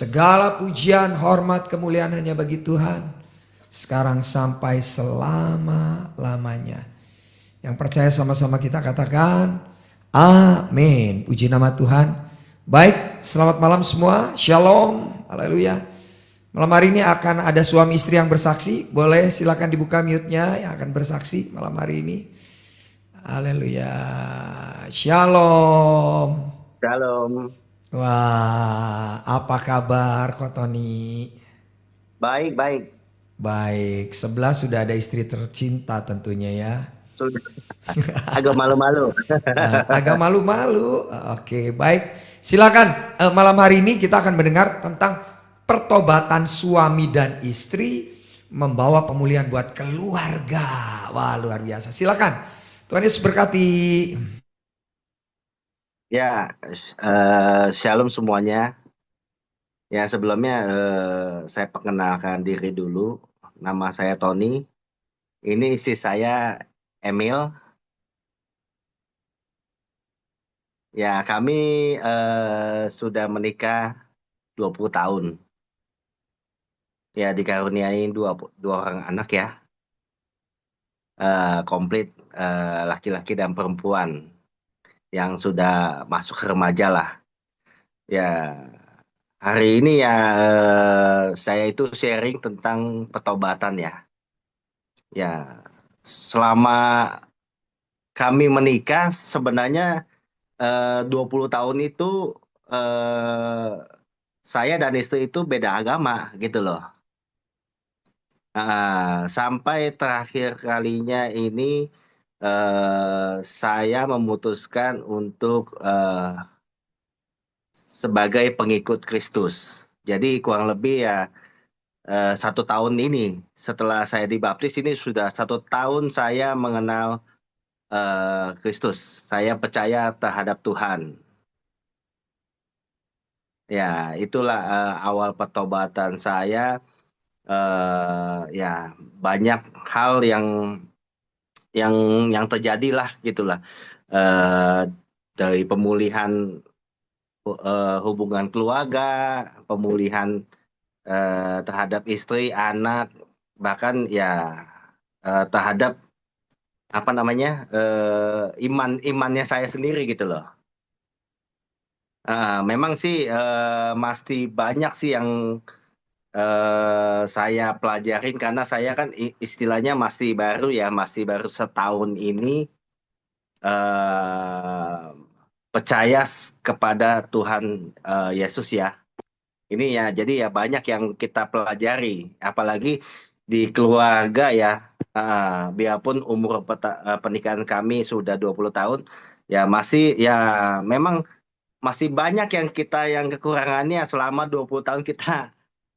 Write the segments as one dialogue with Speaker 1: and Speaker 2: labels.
Speaker 1: Segala pujian, hormat, kemuliaan hanya bagi Tuhan. Sekarang sampai selama-lamanya. Yang percaya sama-sama kita katakan, amin. Puji nama Tuhan. Baik, selamat malam semua. Shalom. Haleluya. Malam hari ini akan ada suami istri yang bersaksi. Boleh silakan dibuka mute-nya yang akan bersaksi malam hari ini. Haleluya. Shalom.
Speaker 2: Shalom.
Speaker 1: Wah, apa kabar Ko Tony?
Speaker 2: Baik, baik.
Speaker 1: Baik, sebelah sudah ada istri tercinta tentunya ya.
Speaker 2: Sudah agak malu-malu.
Speaker 1: Agak malu-malu. Oke, baik. Silakan. Malam hari ini kita akan mendengar tentang pertobatan suami dan istri membawa pemulihan buat keluarga. Wah, luar biasa. Silakan. Tuhan Yesus berkati.
Speaker 2: Ya, shalom semuanya. Ya, sebelumnya saya perkenalkan diri dulu. Nama saya Tony. Ini istri saya Emil. Ya, kami sudah menikah 20 tahun. Ya, dikaruniai dua orang anak ya. Komplit laki-laki dan perempuan yang sudah masuk remaja lah. Ya, hari ini ya saya itu sharing tentang pertobatan ya. Ya, selama kami menikah sebenarnya 20 tahun itu eh, saya dan istri itu beda agama gitu loh. Sampai terakhir kalinya ini saya memutuskan untuk sebagai pengikut Kristus. Jadi kurang lebih ya 1 tahun ini setelah saya dibaptis ini sudah 1 tahun saya mengenal Kristus. Saya percaya terhadap Tuhan. Ya, itulah awal pertobatan saya. Ya, banyak hal yang yang terjadilah gitulah. Eh, dari pemulihan hubungan keluarga, pemulihan terhadap istri, anak, bahkan ya terhadap apa namanya imannya saya sendiri gitu loh. Memang sih masih banyak sih yang saya pelajarin karena saya kan istilahnya masih baru ya, masih baru setahun ini eh, percaya kepada Tuhan Yesus ya. Ini ya, jadi ya banyak yang kita pelajari, apalagi di keluarga ya. Biarpun umur pernikahan kami sudah 20 tahun, ya masih ya memang masih banyak yang kekurangannya selama 20 tahun kita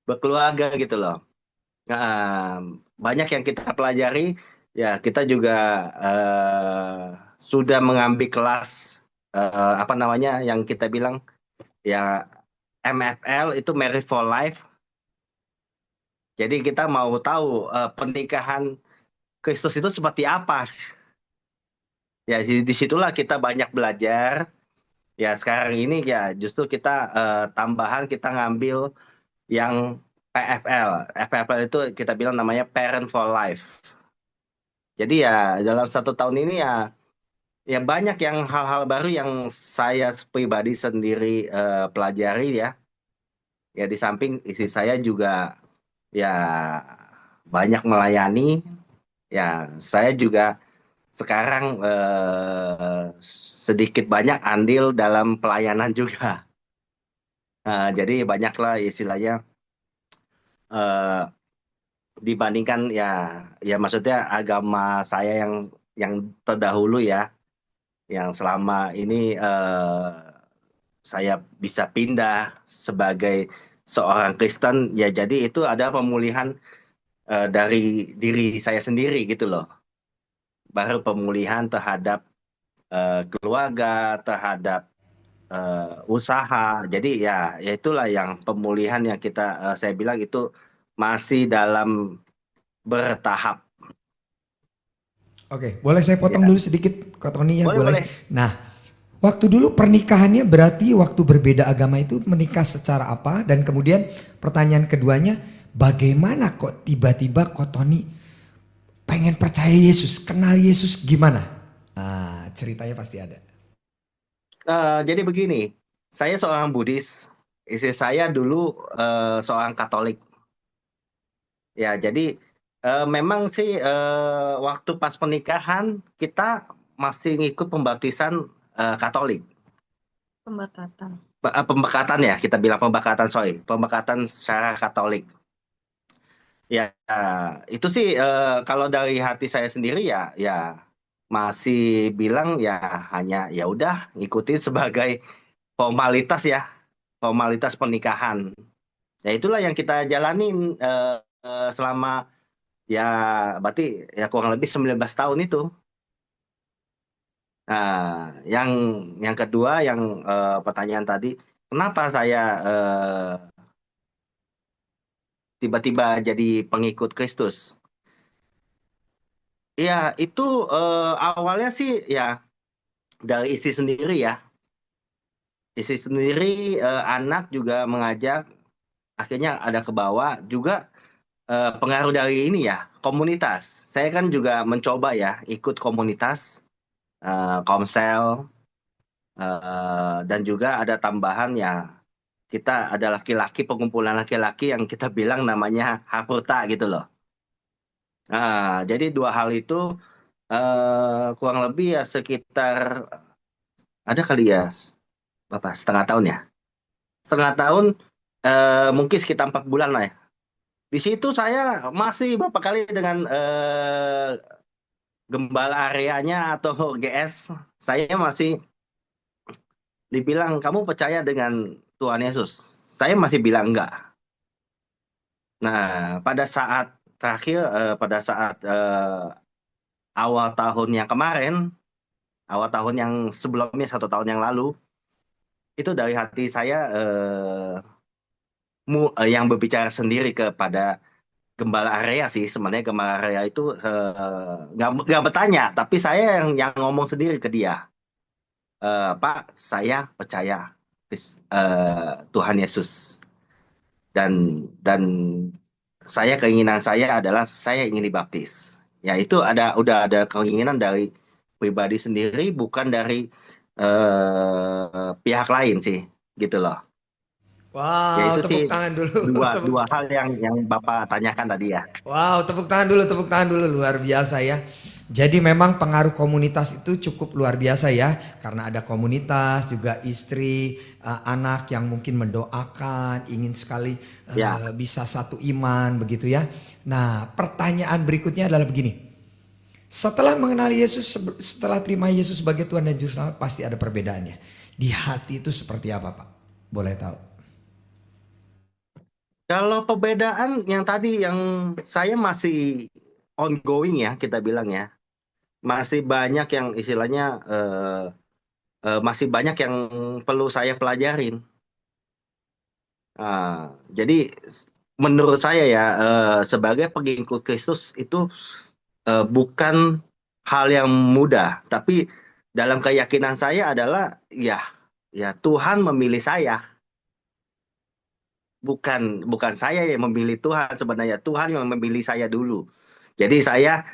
Speaker 2: berkeluarga gitu loh. Nah, banyak yang kita pelajari, ya kita juga sudah mengambil kelas apa namanya yang kita bilang ya MFL itu Marriage for Life. Jadi kita mau tahu pernikahan Kristus itu seperti apa. Ya disitulah kita banyak belajar. Ya sekarang ini ya justru kita tambahan kita ngambil yang PFL. PFL itu kita bilang namanya Parent for Life. Jadi ya dalam 1 tahun ini ya ya banyak yang hal-hal baru yang saya pribadi sendiri pelajari ya. Ya di samping istri saya juga ya banyak melayani. Ya saya juga sekarang sedikit banyak andil dalam pelayanan juga. Jadi banyaklah istilahnya eh, dibandingkan ya ya maksudnya agama saya yang terdahulu ya, yang selama ini saya bisa pindah sebagai seorang Kristen ya, jadi itu ada pemulihan dari diri saya sendiri gitu loh, baru pemulihan terhadap keluarga, terhadap usaha. Jadi ya ya itulah yang pemulihan yang kita saya bilang itu masih dalam bertahap
Speaker 1: Oke, boleh saya potong
Speaker 2: ya.
Speaker 1: dulu sedikit Ko Tony ya,
Speaker 2: Boleh,
Speaker 1: boleh.
Speaker 2: boleh.
Speaker 1: Nah, Waktu dulu pernikahannya berarti waktu berbeda agama itu menikah secara apa? Dan kemudian pertanyaan keduanya, bagaimana kok tiba-tiba kok Tony pengen percaya Yesus, kenal Yesus gimana? Ah, ceritanya pasti ada.
Speaker 2: Jadi begini, saya seorang Buddhis, istri saya dulu seorang Katolik. Ya, jadi memang sih waktu pas pernikahan kita masih ngikut pembaptisan Katolik. Pembekatan ya, kita bilang pembekatan, sorry, pembekatan secara Katolik. Ya, itu sih kalau dari hati saya sendiri ya masih bilang ya hanya ya udah ngikutin sebagai formalitas ya, formalitas pernikahan. Ya itulah yang kita jalanin selama ya berarti ya kurang lebih 19 tahun itu. Nah, yang kedua yang pertanyaan tadi, kenapa saya tiba-tiba jadi pengikut Kristus? Ya, itu awalnya sih ya dari istri sendiri ya. Istri sendiri, anak juga mengajak, akhirnya ada ke bawah juga pengaruh dari ini ya, komunitas. Saya kan juga mencoba ya ikut komunitas, komsel, dan juga ada tambahan ya, kita ada laki-laki, pengumpulan laki-laki yang kita bilang namanya Hapurta gitu loh. Nah, jadi dua hal itu kurang lebih ya sekitar ada kali ya berapa, setengah tahun ya? Setengah tahun, mungkin sekitar 4 bulan lah ya. Di situ saya masih beberapa kali dengan gembala areanya atau GS, saya masih dibilang, "Kamu percaya dengan Tuhan Yesus?" Saya masih bilang enggak. Nah, pada saat terakhir, pada saat awal tahun yang kemarin, awal tahun yang sebelumnya 1 tahun yang lalu, itu dari hati saya yang berbicara sendiri kepada gembala area sih. Sebenarnya gembala area itu nggak bertanya, tapi saya yang ngomong sendiri ke dia. Pak, saya percaya Tuhan Yesus, dan keinginan saya adalah saya ingin dibaptis. Ya itu udah ada keinginan dari pribadi sendiri, bukan dari pihak lain sih, gitu loh. Ya
Speaker 1: Wow,
Speaker 2: itu sih
Speaker 1: tepuk tangan dulu.
Speaker 2: dua
Speaker 1: Tepuk,
Speaker 2: dua hal yang Bapak tanyakan tadi ya.
Speaker 1: wow, tepuk tangan dulu, luar biasa ya. Jadi memang pengaruh komunitas itu cukup luar biasa ya, karena ada komunitas juga istri, anak yang mungkin mendoakan, ingin sekali
Speaker 2: Ya,
Speaker 1: bisa satu iman begitu ya. Nah, pertanyaan berikutnya adalah begini. Setelah mengenal Yesus, setelah terima Yesus sebagai Tuhan dan Juru Selamat, pasti ada perbedaannya. Di hati itu seperti apa, Pak? Boleh tahu?
Speaker 2: kalau perbedaan yang tadi yang saya masih ongoing ya, kita bilang ya, masih banyak yang istilahnya masih banyak yang perlu saya pelajarin. Jadi menurut saya ya sebagai pengikut Kristus itu bukan hal yang mudah, tapi dalam keyakinan saya adalah ya ya Tuhan memilih saya, bukan bukan saya yang memilih Tuhan. Sebenarnya Tuhan yang memilih saya dulu. Jadi saya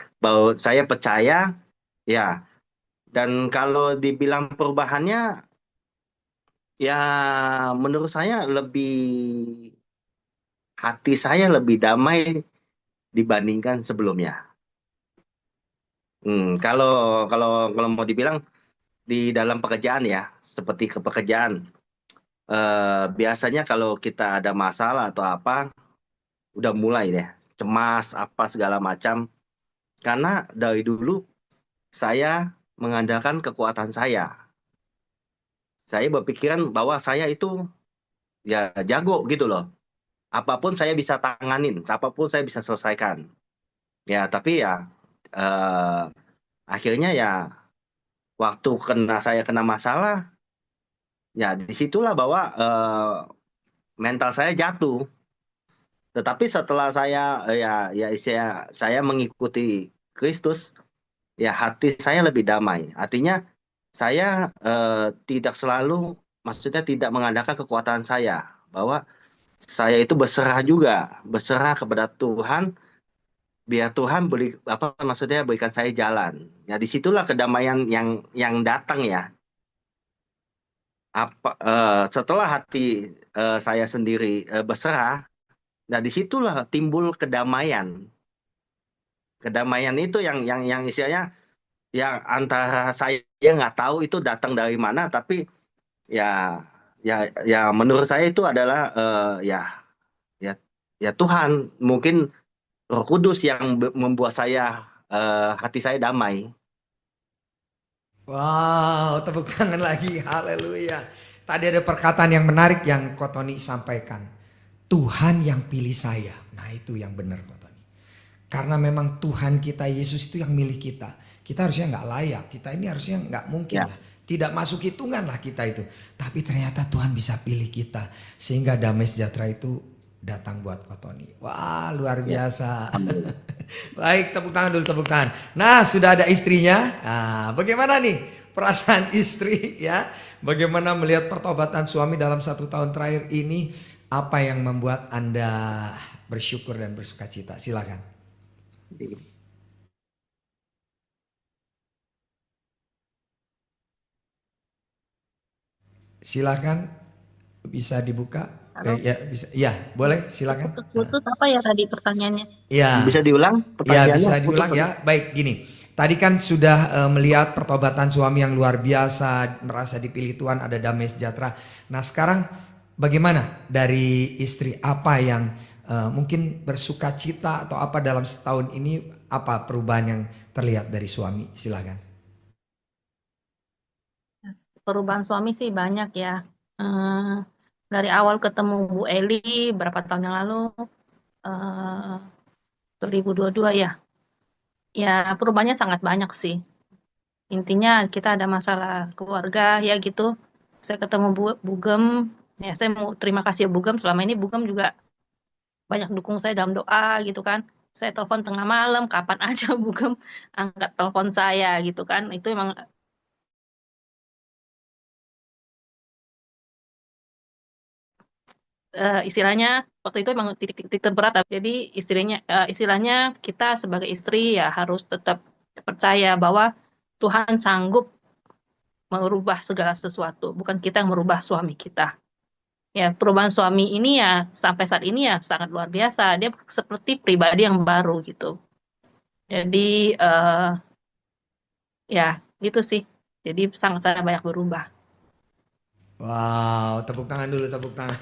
Speaker 2: percaya ya, dan kalau dibilang perubahannya ya menurut saya hati saya lebih damai dibandingkan sebelumnya. Kalau kalau kalau mau dibilang di dalam pekerjaan ya, seperti ke pekerjaan, biasanya kalau kita ada masalah atau apa, udah mulai deh cemas apa segala macam. Karena dari dulu saya mengandalkan kekuatan saya. Saya berpikiran bahwa saya itu ya jago gitu loh. Apapun saya bisa tanganin, apapun saya bisa selesaikan. Ya, tapi ya eh, akhirnya ya waktu saya kena masalah, ya disitulah bahwa mental saya jatuh. Tetapi setelah saya saya mengikuti Kristus, ya hati saya lebih damai. Artinya saya tidak selalu, maksudnya tidak mengandalkan kekuatan saya, bahwa saya itu berserah juga, berserah kepada Tuhan, biar Tuhan beri apa maksudnya berikan saya jalan. Ya disitulah kedamaian yang datang ya. Setelah hati saya sendiri berserah, nah disitulah timbul kedamaian. Kedamaian itu yang istilahnya yang antara saya nggak tahu itu datang dari mana, tapi ya ya menurut saya itu adalah ya ya Tuhan, mungkin Roh Kudus yang membuat saya hati saya damai.
Speaker 1: Wow, tepuk tangan lagi. Haleluya. Tadi ada perkataan yang menarik yang Kotoni sampaikan. Tuhan yang pilih saya. Nah, itu yang benar Kotoni. Karena memang Tuhan kita Yesus itu yang milih kita. Kita harusnya nggak layak. Kita ini harusnya nggak mungkin
Speaker 2: Ya,
Speaker 1: lah. Tidak masuk hitungan lah kita itu. Tapi ternyata Tuhan bisa pilih kita. Sehingga damai sejahtera itu datang buat Kotoni. Wah, luar
Speaker 2: ya.
Speaker 1: biasa.
Speaker 2: Amin.
Speaker 1: Baik, tepuk tangan dulu, tepuk tangan. Nah, sudah ada istrinya. Nah, bagaimana nih perasaan istri ya? Bagaimana melihat pertobatan suami dalam 1 tahun terakhir ini? Apa yang membuat Anda bersyukur dan bersukacita? Silakan. Silakan, bisa dibuka.
Speaker 3: Halo,
Speaker 1: Ya, bisa. Ya, boleh, silakan. Nah.
Speaker 3: putus-putus apa ya tadi pertanyaannya?
Speaker 2: Bisa
Speaker 1: Ya,
Speaker 2: diulang
Speaker 1: ya
Speaker 2: pertanyaannya?
Speaker 1: bisa
Speaker 2: Putus
Speaker 1: diulang
Speaker 2: tadi.
Speaker 1: ya. Baik, gini. Tadi kan sudah melihat pertobatan suami yang luar biasa, merasa dipilih Tuhan, ada damai sejahtera. Nah, sekarang bagaimana dari istri? Apa yang mungkin bersuka cita atau apa dalam setahun ini? Apa perubahan yang terlihat dari suami? Silakan.
Speaker 3: Perubahan suami sih banyak ya. Eh, dari awal ketemu Bu Eli berapa tahun yang lalu, eh, 2022 ya. Ya perubahannya sangat banyak sih. Intinya kita ada masalah keluarga ya gitu. Saya ketemu Bugem, ya saya mau terima kasih Bugem. Selama ini Bugem juga banyak dukung saya dalam doa gitu kan. Saya telepon tengah malam, kapan aja Bugem angkat telepon saya gitu kan. Itu emang istilahnya waktu itu emang titik-titik terberat. Jadi istilahnya kita sebagai istri ya harus tetap percaya bahwa Tuhan sanggup merubah segala sesuatu, bukan kita yang merubah suami kita. Ya, perubahan suami ini ya sampai saat ini ya sangat luar biasa. Dia seperti pribadi yang baru gitu. Jadi ya gitu sih. Jadi sangat-sangat banyak berubah.
Speaker 1: Wow, tepuk tangan dulu, tepuk tangan.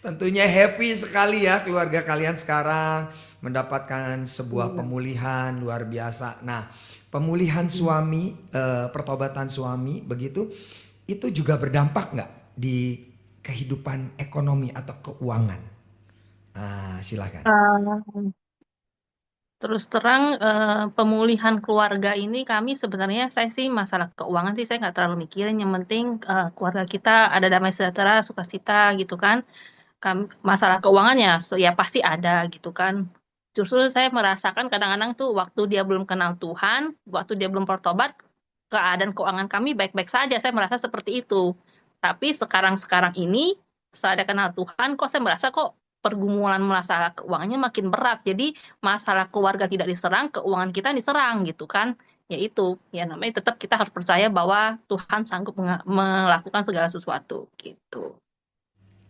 Speaker 1: Tentunya happy sekali ya keluarga kalian sekarang mendapatkan sebuah
Speaker 3: Iya.
Speaker 1: pemulihan luar biasa. Nah, pemulihan suami, pertobatan suami begitu, itu juga berdampak nggak di kehidupan ekonomi atau keuangan? Nah, silakan.
Speaker 3: Eh, Terus terang pemulihan keluarga ini kami sebenarnya saya sih masalah keuangan sih saya nggak terlalu mikirin. Yang penting keluarga kita ada damai sejahtera, sukacita gitu kan. Masalah keuangannya ya pasti ada gitu kan. Justru saya merasakan kadang-kadang tuh waktu dia belum kenal Tuhan, waktu dia belum bertobat, keadaan keuangan kami baik-baik saja. Saya merasa seperti itu. Tapi sekarang-sekarang ini setelah ada kenal Tuhan, kok saya merasa kok pergumulan masalah keuangannya makin berat. Jadi masalah keluarga tidak diserang, keuangan kita diserang gitu kan. Ya itu, ya namanya tetap kita harus percaya bahwa Tuhan sanggup melakukan segala sesuatu gitu.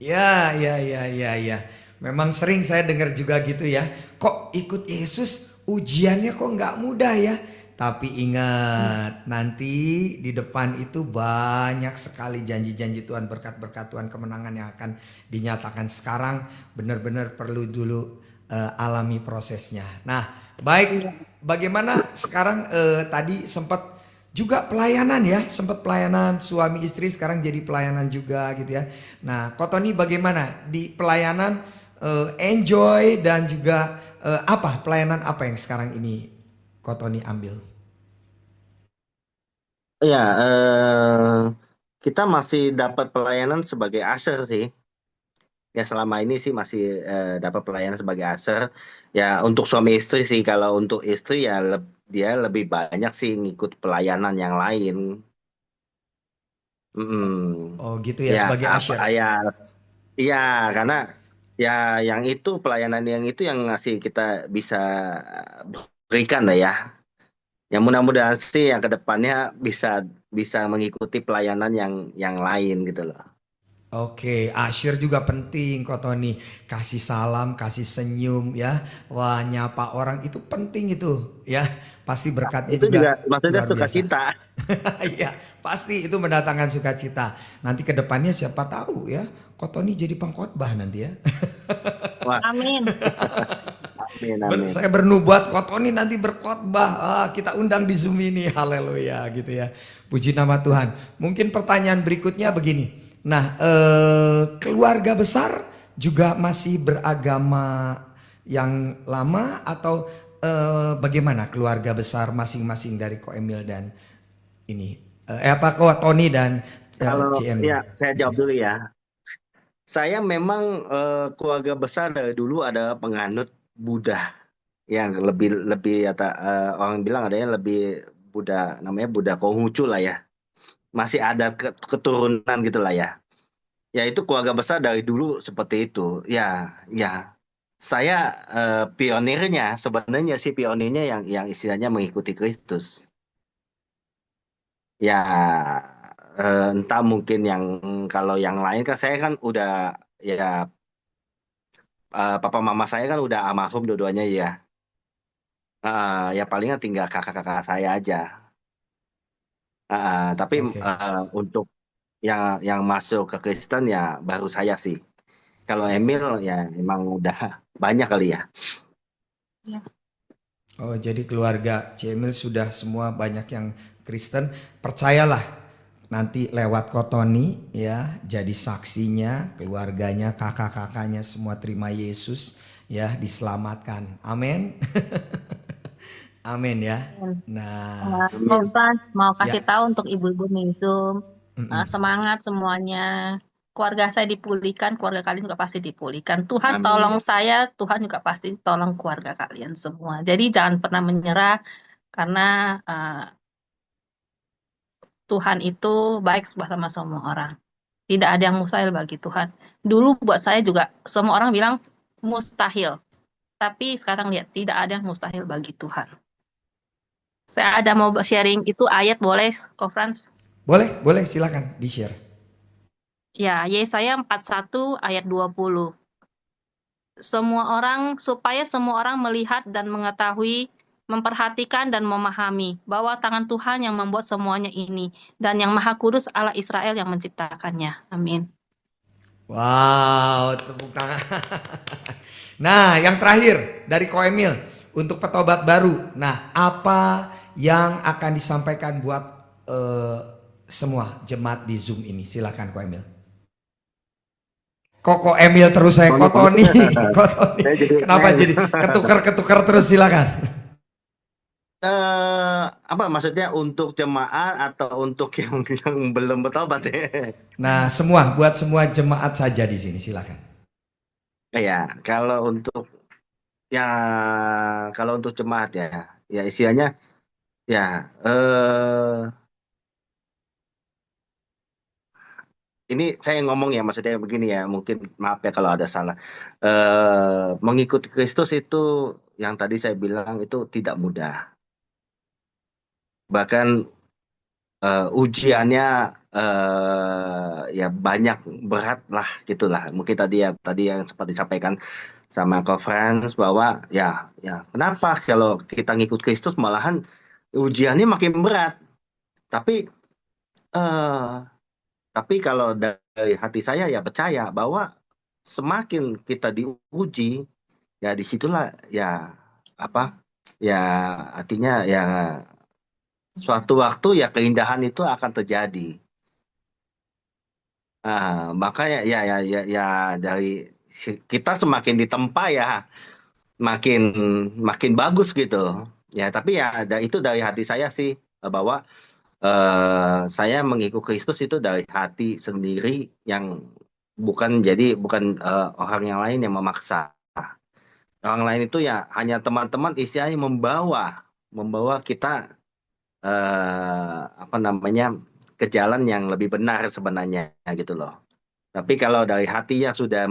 Speaker 1: Ya, ya, ya, ya, ya. Memang sering saya dengar juga gitu ya. Kok ikut Yesus ujiannya kok nggak mudah ya? Tapi ingat nanti di depan itu banyak sekali janji-janji Tuhan, berkat-berkat Tuhan, kemenangan yang akan dinyatakan sekarang. Benar-benar perlu dulu alami prosesnya. Nah, baik.
Speaker 3: Iya.
Speaker 1: Bagaimana sekarang tadi sempat juga pelayanan ya, sempat pelayanan suami istri sekarang jadi pelayanan juga gitu ya. Nah, Kotoni bagaimana di pelayanan, enjoy dan juga apa pelayanan apa yang sekarang ini Kotoni ambil?
Speaker 2: Ya, kita masih dapat pelayanan sebagai usher sih. Ya selama ini sih masih dapat pelayanan sebagai usher. Ya untuk suami istri sih, kalau untuk istri ya dia lebih banyak sih ngikut pelayanan yang lain.
Speaker 1: Oh gitu ya,
Speaker 2: Ya
Speaker 1: sebagai
Speaker 2: apa
Speaker 1: usher.
Speaker 2: ya? Iya, karena ya yang itu pelayanan yang itu yang ngasih kita bisa berikan lah ya. Yang mudah-mudahan sih yang kedepannya bisa bisa mengikuti pelayanan yang lain gitu loh.
Speaker 1: Oke, asyir juga penting kok Tony. Kasih salam, kasih senyum ya. Wah, nyapa orang itu penting itu ya. Pasti berkatnya
Speaker 2: Itu juga
Speaker 1: juga
Speaker 2: maksudnya
Speaker 1: luar biasa.
Speaker 2: sukacita.
Speaker 1: Iya, pasti itu mendatangkan sukacita. Nanti ke depannya siapa tahu ya, kok Tony jadi pengkhotbah nanti ya.
Speaker 2: Wah,
Speaker 3: Amin.
Speaker 2: amin amin.
Speaker 1: Saya bernubuat kok Tony nanti berkhotbah. Kita undang di Zoom ini. Haleluya gitu ya. Puji nama Tuhan. Mungkin pertanyaan berikutnya begini. Nah, keluarga besar juga masih beragama yang lama atau bagaimana keluarga besar masing-masing dari Ko Emil dan ini apa Ko Tony dan
Speaker 2: Kalau
Speaker 1: CM?
Speaker 2: ya saya jawab dulu ya. Saya memang keluarga besar dari dulu ada penganut Buddha yang lebih lebih orang bilang adanya lebih Buddha, namanya Buddha Konghucu lah ya. Masih ada keturunan gitu lah ya. Ya itu keluarga besar dari dulu seperti itu. Ya, ya. Saya pionirnya sebenarnya sih pionirnya yang istilahnya mengikuti Kristus. Ya entah mungkin yang kalau yang lain kan saya kan udah ya papa mama saya kan udah almarhum dua-duanya ya. Ya palingan tinggal kakak-kakak saya aja. Tapi
Speaker 1: Oke.
Speaker 2: untuk yang masuk ke Kristen ya baru saya sih. Kalau Emil ya emang udah banyak kali ya.
Speaker 3: Ya.
Speaker 1: Oh, jadi keluarga Cemil sudah semua banyak yang Kristen. Percayalah, nanti lewat Kotoni ya, jadi saksinya, keluarganya, kakak-kakaknya semua terima Yesus ya, diselamatkan. Amin. Amin ya.
Speaker 3: Amin.
Speaker 1: Nah,
Speaker 3: Kok
Speaker 2: Amin.
Speaker 3: Frans mau kasih
Speaker 1: ya.
Speaker 3: tahu untuk ibu-ibu nih Zoom,
Speaker 1: Mm-mm.
Speaker 3: semangat semuanya. Keluarga saya dipulihkan, keluarga kalian juga pasti dipulihkan. Tuhan tolong
Speaker 2: Amin.
Speaker 3: saya, Tuhan juga pasti tolong keluarga kalian semua. Jadi jangan pernah menyerah karena uh, Tuhan itu baik sama semua orang. Tidak ada yang mustahil bagi Tuhan. Dulu buat saya juga semua orang bilang mustahil. Tapi sekarang lihat tidak ada yang mustahil bagi Tuhan. Saya ada mau sharing itu ayat boleh, Ko Frans?
Speaker 1: Boleh silakan di-share.
Speaker 3: Ya, Yesaya 41 ayat 20. Supaya semua orang melihat dan mengetahui, memperhatikan dan memahami bahwa tangan Tuhan yang membuat semuanya ini dan yang Maha Kudus Allah Israel yang menciptakannya. Amin.
Speaker 1: Wow, tepuk tangan. Nah, yang terakhir dari Ko Emil untuk petobat baru. Nah, apa yang akan disampaikan buat semua jemaat di Zoom ini? Silakan Ko Emil. Kok Emil terus saya Kotoni, Kotoni.
Speaker 2: Saya jadi
Speaker 1: Kenapa jadi ketukar terus silakan.
Speaker 2: apa maksudnya untuk jemaat atau untuk yang belum bertobat ya?
Speaker 1: Nah, buat semua jemaat saja di sini silakan.
Speaker 2: Ya, ya kalau untuk jemaat ya, ya istilahnya ya ini saya ngomong ya maksudnya begini ya, mungkin maaf ya kalau ada salah. Mengikuti Kristus itu yang tadi saya bilang itu tidak mudah. Bahkan ujiannya ya banyak berat lah gitulah. Mungkin tadi yang sempat disampaikan sama conference bahwa ya kenapa kalau kita ngikut Kristus malahan ujiannya makin berat. Tapi eh tapi kalau dari hati saya ya percaya bahwa semakin kita diuji ya disitulah ya apa ya artinya ya suatu waktu ya keindahan itu akan terjadi. Makanya ya dari kita semakin ditempa ya makin makin bagus gitu. Ya tapi ya itu dari hati saya sih bahwa saya mengikut Kristus itu dari hati sendiri yang bukan orang yang lain yang memaksa. Orang lain itu ya hanya teman-teman istilahnya membawa. membawa kita apa namanya ke jalan yang lebih benar sebenarnya gitu loh. Tapi kalau dari hatinya sudah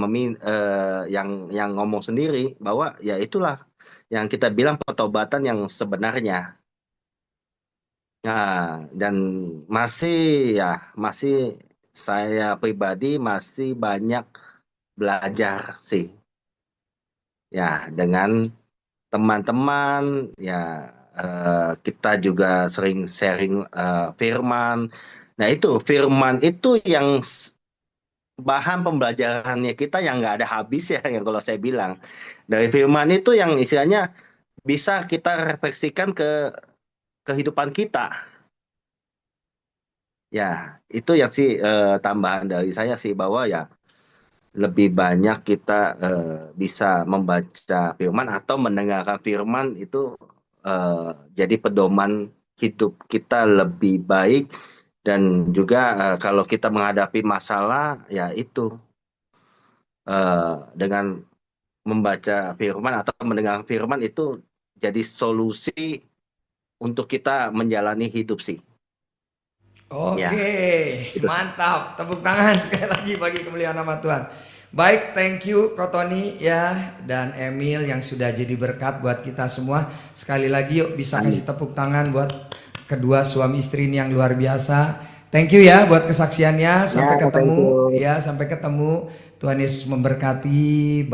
Speaker 2: yang ngomong sendiri bahwa ya itulah yang kita bilang pertobatan yang sebenarnya. Nah, dan masih saya pribadi masih banyak belajar sih. Ya, dengan teman-teman ya kita juga sering sharing firman. Nah, itu firman itu yang bahan pembelajarannya kita yang nggak ada habis ya, yang kalau saya bilang. Dari firman itu yang istilahnya bisa kita refleksikan ke kehidupan kita. Ya, itu yang sih tambahan dari saya sih bahwa ya lebih banyak kita bisa membaca firman atau mendengarkan firman itu jadi pedoman hidup kita lebih baik dan juga kalau kita menghadapi masalah ya itu dengan membaca firman atau mendengar firman itu jadi solusi untuk kita menjalani hidup sih. Ya,
Speaker 1: Oke,
Speaker 2: itu.
Speaker 1: mantap. Tepuk tangan sekali lagi bagi kemuliaan nama Tuhan. Baik, thank you Ko Tony ya dan Emil yang sudah jadi berkat buat kita semua. Sekali lagi yuk bisa kasih tepuk tangan buat kedua suami istri ini yang luar biasa. Thank you ya buat kesaksiannya. Sampai
Speaker 2: Ya, thank
Speaker 1: ketemu
Speaker 2: you.
Speaker 1: ya, sampai ketemu. Tuhan Yesus memberkati.